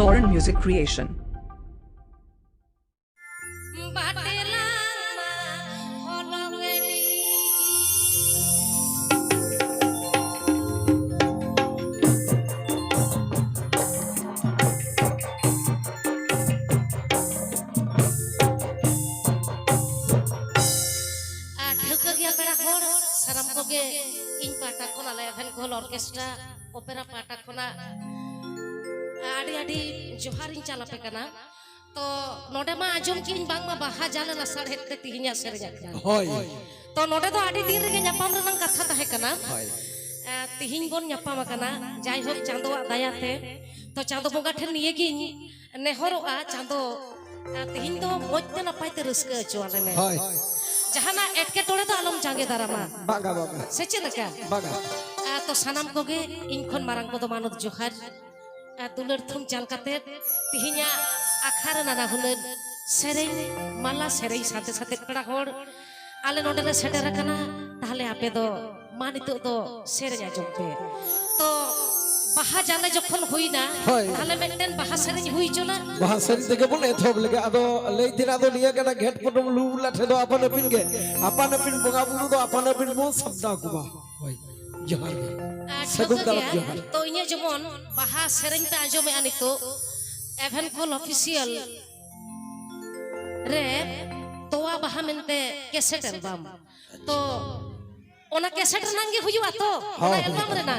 Torrent Music Creation. इन पाटा कोना ले एभेन कोल ऑर्केस्ट्रा ओपेरा पाटा कोना आडी आडी जोहारिन चालापे कना तो नोडे मा आजम किन बांग मा बाहा जाले ला साढ़े ते तिहिnya सेरजा होय तो नोडे तो आडी दिन रेगे ᱧᱟᱯᱟᱢ रनang कथा ताहे कना तिहिñ बोन ᱧᱟᱯᱟᱢ कना जाय होक चांदोआ दयाते तो चांदो बोंगा ठेन निये गिन नेहरोआ चांदो तिहिñ दो मोजते नपायते रस्का अचोआले ने होय जहाना एटके टोड़े तो आलम जांगे दारामा बागा बागा से चेद लका बागा तो सानाम कोगे इन खन मारांग को तो मानत जोहार दुलर थुम चाल काते तिहिña आखार नाना हुनर सेरेñ माला सेरेñ साथे साथे कड़ा होड़ आले नोडे सेटर कना ताहले आपे दो मा नितो दो सेरेñ आजम पे तो बाहा जाने जखन हुईना ताहले मेटन बाहा सेरेñ हुई चोना बाहा सेरेñ देगे बोले एथोब लगे आदो लई दिना दो निया कना घेट पटम लू लाठे दो अपन पिन गे अपन पिन बोगा बुलु दो अपन पिन मो शब्दा कुबा होय जोहार सगुन दालत जोहार तो इने जमन बाहा सेरेñ ता आजमे आनितो एभेन कॉल ऑफिशियल रे तोवा बाहा मेनते कैसेट एल्बम तो ओना कैसेट रनांगे हुयुआ तो ओना एल्बम रे ना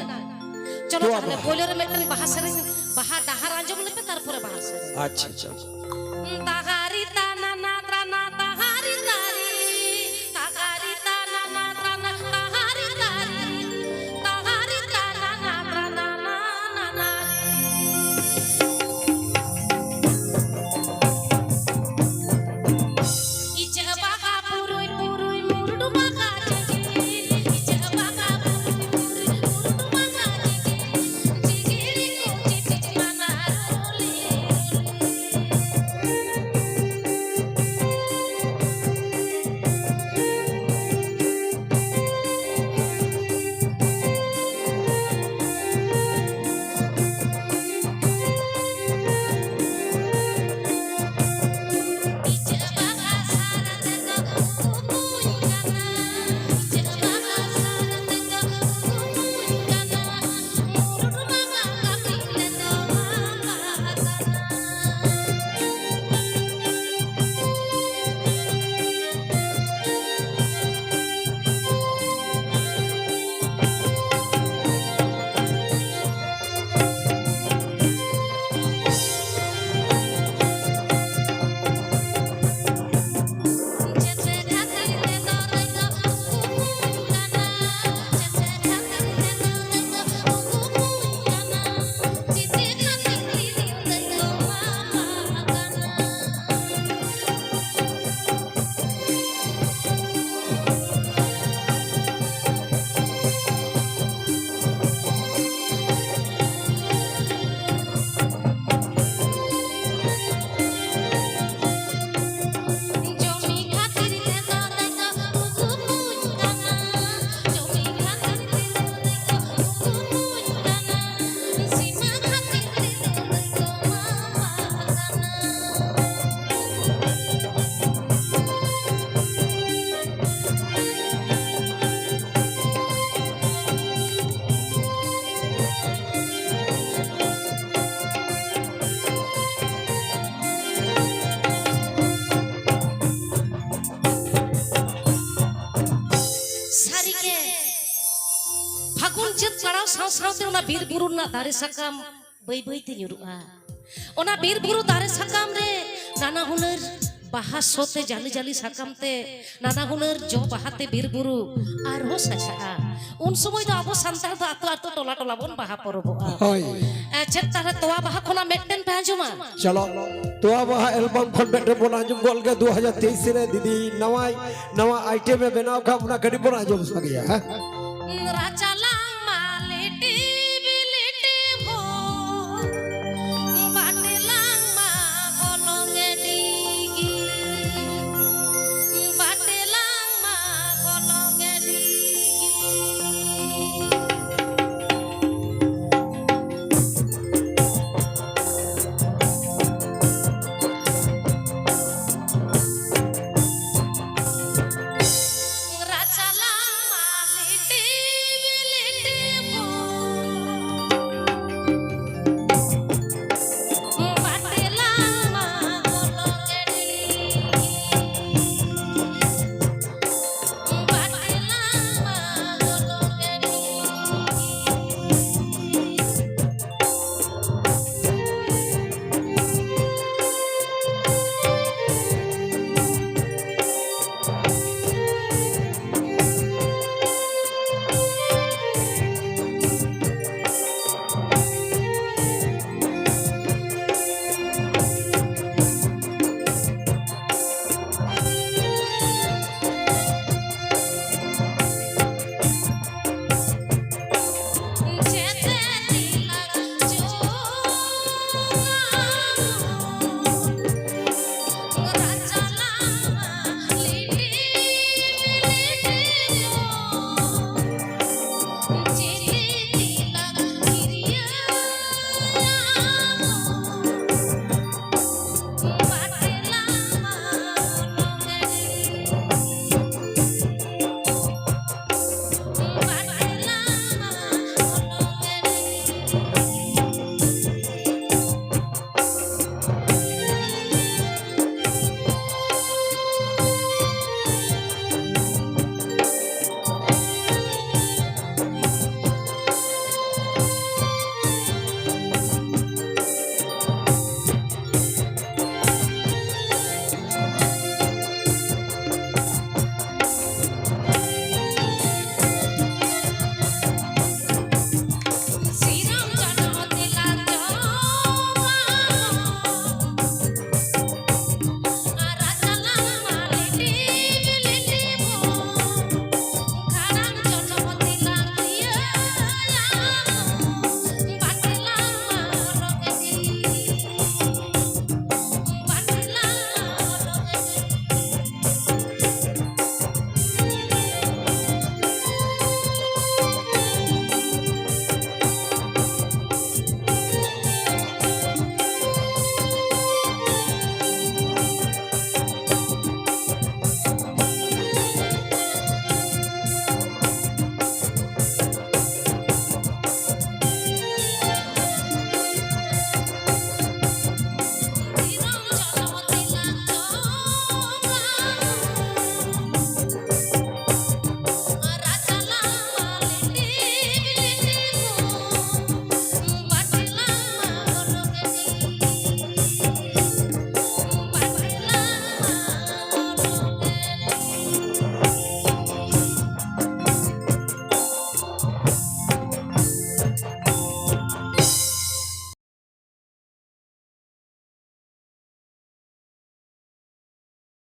चलो ताहले बोले रे मेटन बाहा सेरेñ बाहा डाहार आंजम लेपे तारपरे बाहा सेरेñ अच्छा अच्छा तागारी ताना ना त्राना ताहारी तारी तागारी ताना ना त्राना ताहारी तारी ताहारी ताना ना त्राना ना ना इचे बागा पुरुई पुरुई मुरुडु बागा जिगिरी इचे बागा पुरुई मुरुडु बागा जिगिरी जिगिरी को जिगिरी माना रोली सावते ओना बीर बुरु ना दारे सकाम बई बई ते ᱧᱩᱨᱩᱜᱼᱟ ओना बीर बुरु दारे सकाम रे नाना हुनर बाहा सोते जाली जाली सकाम ते नाना हुनर जो बाहाते बीर बुरु आर हो सजाआ उन समय दो आबो संतार दो आतो आतो टोला टोला बोन बाहा परबोआ होय चेत तारे तोवा बाहा खोना मेटन पे आंजमा चलो तोवा बाहा एल्बम खन मेटन बोन आंजम गोल के 2023 रे दीदी नवा आइटम में बनाव का अपना गडी बोन आंजम सगिया राजा